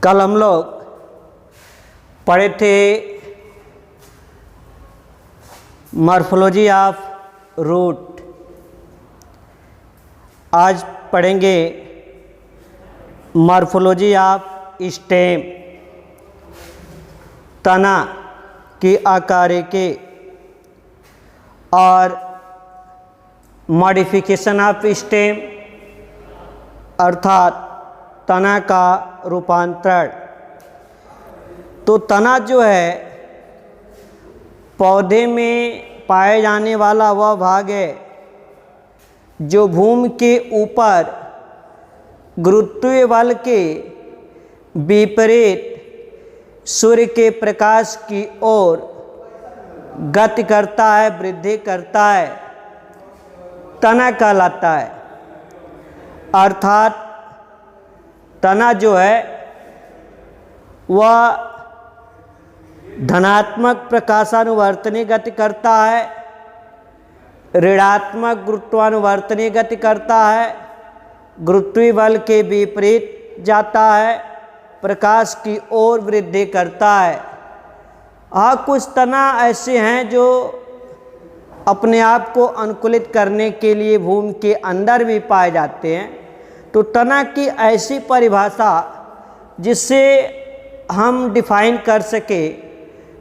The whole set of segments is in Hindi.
कल हम लोग पढ़े थे मॉर्फोलॉजी ऑफ रूट। आज पढ़ेंगे मॉर्फोलॉजी ऑफ स्टेम, तना की आकार के और मॉडिफिकेशन ऑफ स्टेम अर्थात तना का रूपांतरण। तो तना जो है पौधे में पाए जाने वाला वह भाग है जो भूमि के ऊपर गुरुत्वीय बल के विपरीत सूर्य के प्रकाश की ओर गति करता है, वृद्धि करता है, तना कहलाता है। अर्थात तना जो है वह धनात्मक प्रकाशानुवर्तनी गति करता है, ऋणात्मक गुरुत्वानुवर्तनी गति करता है, गुरुत्वीय बल के विपरीत जाता है, प्रकाश की ओर वृद्धि करता है। कुछ तना ऐसे हैं जो अपने आप को अनुकूलित करने के लिए भूमि के अंदर भी पाए जाते हैं। तो तना की ऐसी परिभाषा जिससे हम डिफाइन कर सके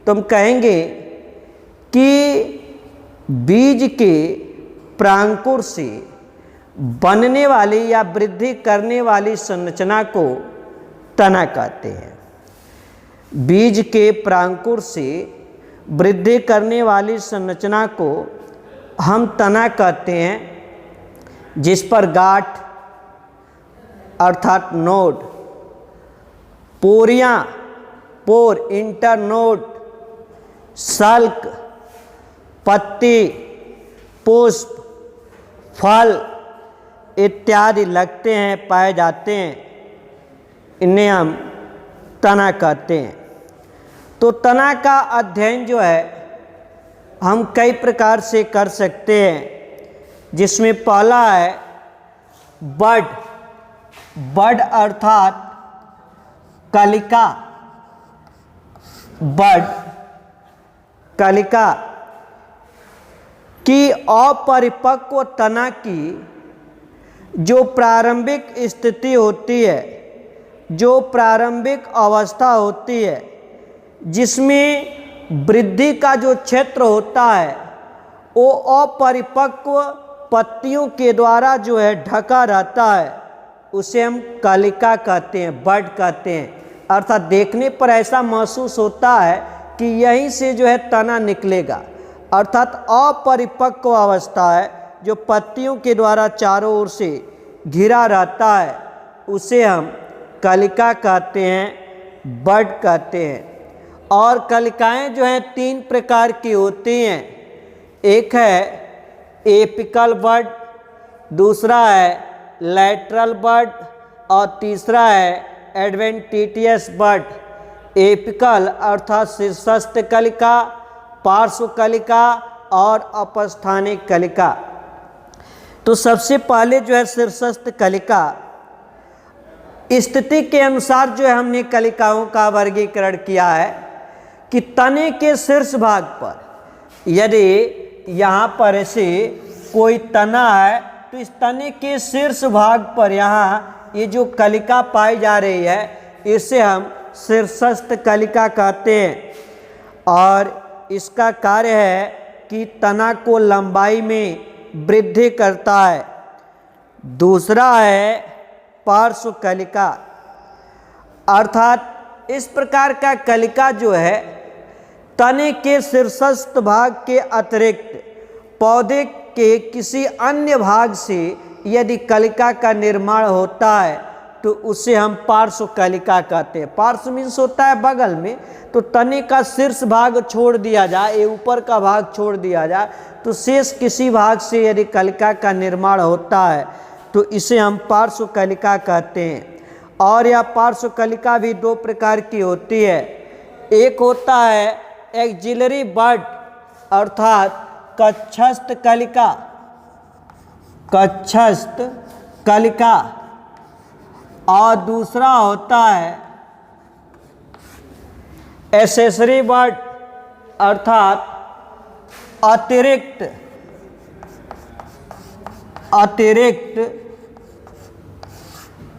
तो हम कहेंगे कि बीज के प्रांकुर से बनने वाली या वृद्धि करने वाली संरचना को तना कहते हैं। बीज के प्रांकुर से वृद्धि करने वाली संरचना को हम तना कहते हैं, जिस पर गांठ अर्थात नोड, पोरियां, पोर, इंटरनोड, सल्क, पत्ती, पुष्प, फल इत्यादि लगते हैं, पाए जाते हैं। इन्हें हम तना कहते हैं। तो तना का अध्ययन जो है हम कई प्रकार से कर सकते हैं, जिसमें पहला है बड। बड अर्थात कलिका, बड कलिका की अपरिपक्व तना की जो प्रारंभिक स्थिति होती है, जो प्रारंभिक अवस्था होती है, जिसमें वृद्धि का जो क्षेत्र होता है वो अपरिपक्व पत्तियों के द्वारा जो है ढका रहता है, उसे हम कलिका कहते हैं, बड कहते हैं। अर्थात देखने पर ऐसा महसूस होता है कि यहीं से जो है तना निकलेगा। अर्थात अपरिपक्व अवस्था है जो पत्तियों के द्वारा चारों ओर से घिरा रहता है, उसे हम कलिका कहते हैं, बड कहते हैं। और कलिकाएं जो हैं तीन प्रकार की होती हैं। एक है एपिकल बड, दूसरा है लैटरल बड और तीसरा है एडवेंटिटियस बड। एपिकल अर्थात शीर्षस्थ कलिका, पार्श्व कलिका और अपस्थानिक कलिका। तो सबसे पहले जो है शीर्षस्थ कलिका, स्थिति के अनुसार जो है हमने कलिकाओं का वर्गीकरण किया है कि तने के शीर्ष भाग पर यदि यहाँ पर ऐसे कोई तना है तो इस तने के शीर्ष भाग पर यहाँ ये जो कलिका पाई जा रही है इसे हम शीर्षस्थ कलिका कहते हैं। और इसका कार्य है कि तना को लंबाई में वृद्धि करता है। दूसरा है पार्श्व कलिका, अर्थात इस प्रकार का कलिका जो है तने के शीर्षस्थ भाग के अतिरिक्त पौधे के किसी अन्य भाग से यदि कलिका का निर्माण होता है तो उसे हम पार्श्व कलिका कहते हैं। पार्श्व मीन्स होता है बगल में। तो तने का शीर्ष भाग छोड़ दिया जाए, ये ऊपर का भाग छोड़ दिया जाए, तो शेष किसी भाग से यदि कलिका का निर्माण होता है तो इसे हम पार्श्व कलिका कहते हैं। और यह पार्श्व कलिका भी दो प्रकार की होती है। एक होता है एक्जिलरी बड अर्थात कक्षस्थ कलिका, कक्षस्थ कलिका, और दूसरा होता है एसेसरी बड अर्थात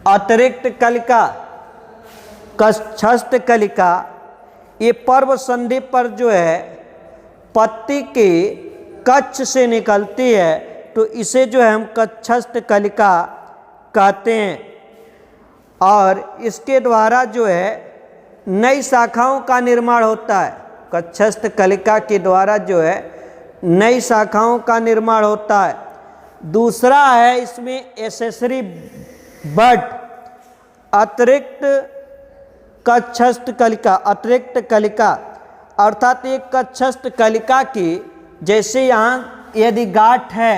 अतिरिक्त कलिका, कक्षस्थ कलिका, ये पर्व संधि पर जो है पत्ती के कक्ष से निकलती है, तो इसे जो है हम कक्षस्थ कलिका कहते हैं। और इसके द्वारा जो है नई शाखाओं का निर्माण होता है। कक्षस्थ कलिका के द्वारा जो है नई शाखाओं का निर्माण होता है। दूसरा है इसमें एसेसरी बड, अतिरिक्त कक्षस्थ कलिका, अतिरिक्त कलिका अर्थात एक कक्षस्थ कलिका की, जैसे यहाँ यदि गांठ है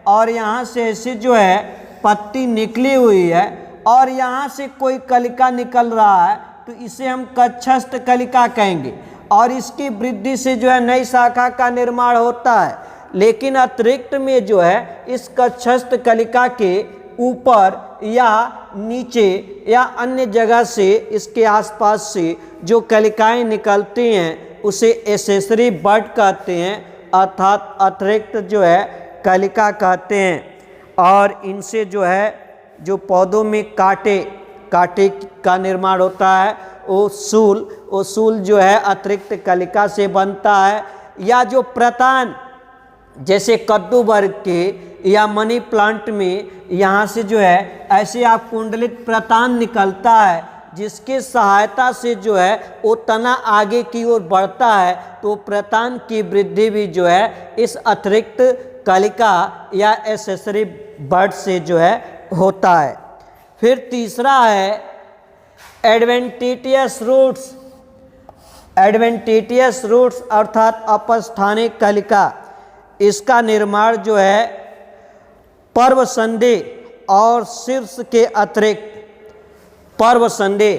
और यहाँ से ऐसे जो है पत्ती निकली हुई है और यहाँ से कोई कलिका निकल रहा है, तो इसे हम कक्षस्थ कलिका कहेंगे और इसकी वृद्धि से जो है नई शाखा का निर्माण होता है। लेकिन अतिरिक्त में जो है इस कक्षस्थ कलिका के ऊपर या नीचे या अन्य जगह से, इसके आसपास से जो कलिकाएं निकलती हैं उसे एसेसरी बड कहते हैं, अर्थात अतिरिक्त जो है कलिका कहते हैं। और इनसे जो है जो पौधों में कांटे का निर्माण होता है, वो सूल जो है अतिरिक्त कलिका से बनता है। या जो प्रतान, जैसे कद्दू वर्ग के या मनी प्लांट में यहाँ से जो है ऐसे आप कुंडलित प्रतान निकलता है, जिसके सहायता से जो है वो तना आगे की ओर बढ़ता है, तो प्रतान की वृद्धि भी जो है इस अतिरिक्त कलिका या एसेसरी बड से जो है होता है। फिर तीसरा है एडवेंटिटियस रूट्स। एडवेंटिटियस रूट्स अर्थात अपस्थानिक कलिका, इसका निर्माण जो है पर्व संधि और शीर्ष के अतिरिक्त, पर्व संधि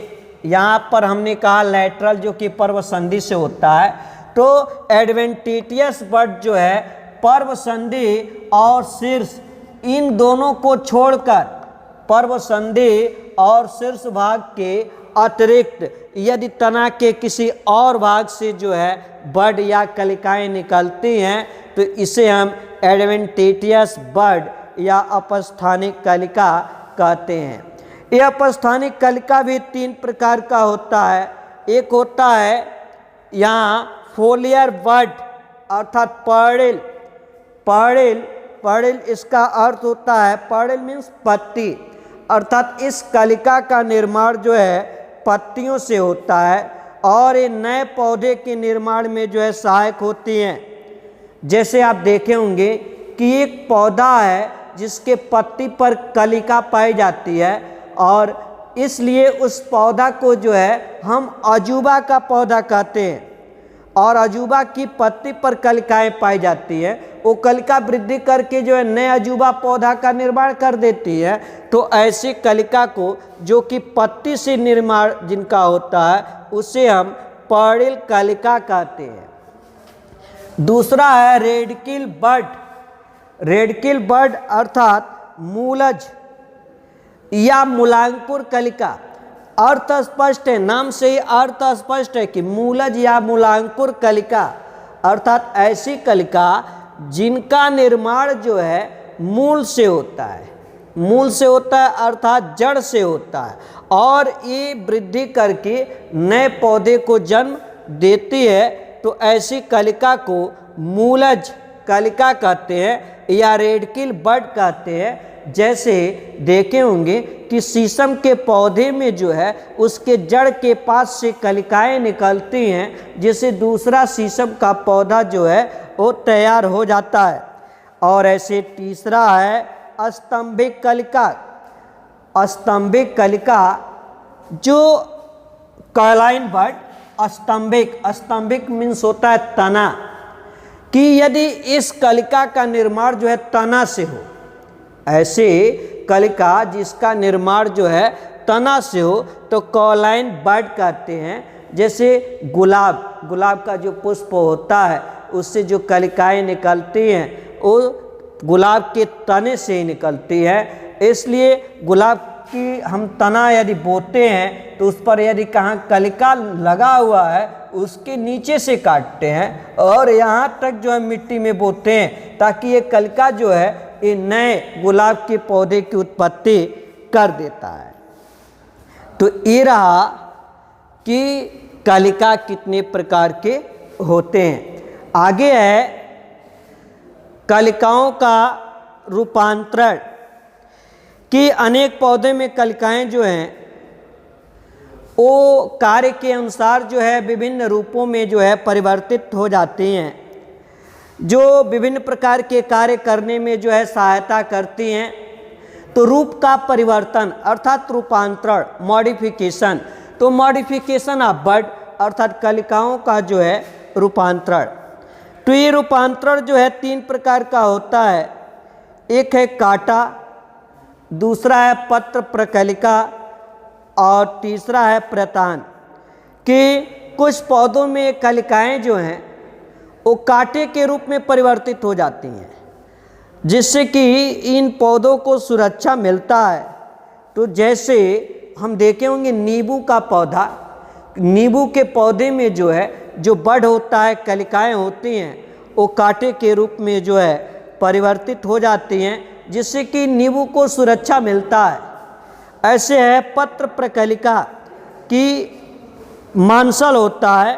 यहाँ पर हमने कहा लैटरल जो कि पर्व संधि से होता है, तो एडवेंटिटियस बड जो है पर्व संधि और शीर्ष इन दोनों को छोड़कर, पर्व संधि और शीर्ष भाग के अतिरिक्त यदि तना के किसी और भाग से जो है बड या कलिकाएं निकलती हैं, तो इसे हम एडवेंटिटियस बड या अपस्थानिक कलिका कहते हैं। यह अपस्थानिक कलिका भी 3 प्रकार का होता है। एक होता है यहाँ फोलियर बड अर्थात पर्डिल, इसका अर्थ होता है, पर्डिल मीन्स पत्ती, अर्थात इस कलिका का निर्माण जो है पत्तियों से होता है और ये नए पौधे के निर्माण में जो है सहायक होती हैं। जैसे आप देखे होंगे कि एक पौधा है जिसके पत्ती पर कलिका पाई जाती है और इसलिए उस पौधा को जो है हम अजूबा का पौधा कहते हैं, और अजूबा की पत्ती पर कलिकाएं पाई जाती है, वो कलिका वृद्धि करके जो है नए अजूबा पौधा का निर्माण कर देती है। तो ऐसी कलिका को जो कि पत्ती से निर्माण जिनका होता है उसे हम पर्डिल कलिका कहते हैं। दूसरा है रेडकिल बड। रेडकिल बड अर्थात मूलज या मूलांकुर कलिका। अर्थ स्पष्ट है, नाम से ही अर्थ स्पष्ट है कि मूलज या मूलांकुर कलिका अर्थात ऐसी कलिका जिनका निर्माण जो है मूल से होता है, मूल से होता है अर्थात जड़ से होता है, और ये वृद्धि करके नए पौधे को जन्म देती है। तो ऐसी कलिका को मूलज कलिका कहते हैं या रेडकिल बड कहते हैं। जैसे देखे होंगे कि शीशम के पौधे में जो है उसके जड़ के पास से कलिकाएं निकलती हैं, जिससे दूसरा शीशम का पौधा जो है वो तैयार हो जाता है। और ऐसे तीसरा है अस्तंभिक कलिका। अस्तंभिक कलिका जो कॉलाइन बड, अस्तंभिक मीन्स होता है तना, कि यदि इस कलिका का निर्माण जो है तना से हो, ऐसे कलिका जिसका निर्माण जो है तना से हो तो कॉलाइन बड कहते हैं। जैसे गुलाब का जो पुष्प होता है उससे जो कलिकाएं निकलती हैं वो गुलाब के तने से ही निकलती है, इसलिए गुलाब कि हम तना यदि बोते हैं तो उस पर यदि कहाँ कलिका लगा हुआ है उसके नीचे से काटते हैं और यहाँ तक जो है मिट्टी में बोते हैं, ताकि ये कलिका जो है ये नए गुलाब के पौधे की उत्पत्ति कर देता है। तो ये रहा कि कलिका कितने प्रकार के होते हैं। आगे है कलिकाओं का रूपांतरण, कि अनेक पौधे में कलिकाएं जो हैं वो कार्य के अनुसार जो है विभिन्न रूपों में जो है परिवर्तित हो जाती हैं, जो विभिन्न प्रकार के कार्य करने में जो है सहायता करती हैं। तो रूप का परिवर्तन अर्थात रूपांतरण, मॉडिफिकेशन, तो मॉडिफिकेशन ऑफ बड अर्थात कलिकाओं का जो है रूपांतरण। तो ये रूपांतरण जो है 3 प्रकार का होता है। एक है काटा, दूसरा है पत्र प्रकलिका और तीसरा है प्रतान। कि कुछ पौधों में कलिकाएं जो हैं वो कांटे के रूप में परिवर्तित हो जाती हैं, जिससे कि इन पौधों को सुरक्षा मिलता है। तो जैसे हम देखे होंगे नींबू का पौधा, नींबू के पौधे में जो है जो बड होता है, कलिकाएं होती हैं, वो कांटे के रूप में जो है परिवर्तित हो जाती हैं, जिससे कि नींबू को सुरक्षा मिलता है। ऐसे है पत्र प्रकलिका की मांसल होता है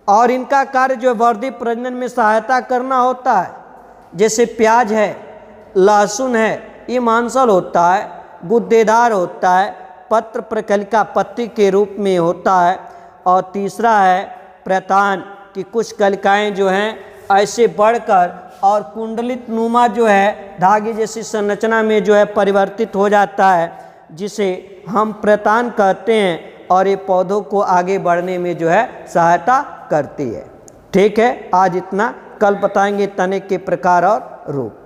और इनका कार्य जो वर्धी प्रजनन में सहायता करना होता है। जैसे प्याज है, लहसुन है, ये मांसल होता है, गुद्देदार होता है, पत्र प्रकलिका पत्ती के रूप में होता है। और तीसरा है प्रतान, कि कुछ कलिकाएं जो हैं ऐसे बढ़कर और कुंडलित नुमा जो है धागे जैसी संरचना में जो है परिवर्तित हो जाता है, जिसे हम प्रतान कहते हैं और ये पौधों को आगे बढ़ने में जो है सहायता करती है। ठीक है, आज इतना, कल बताएंगे तने के प्रकार और रूप।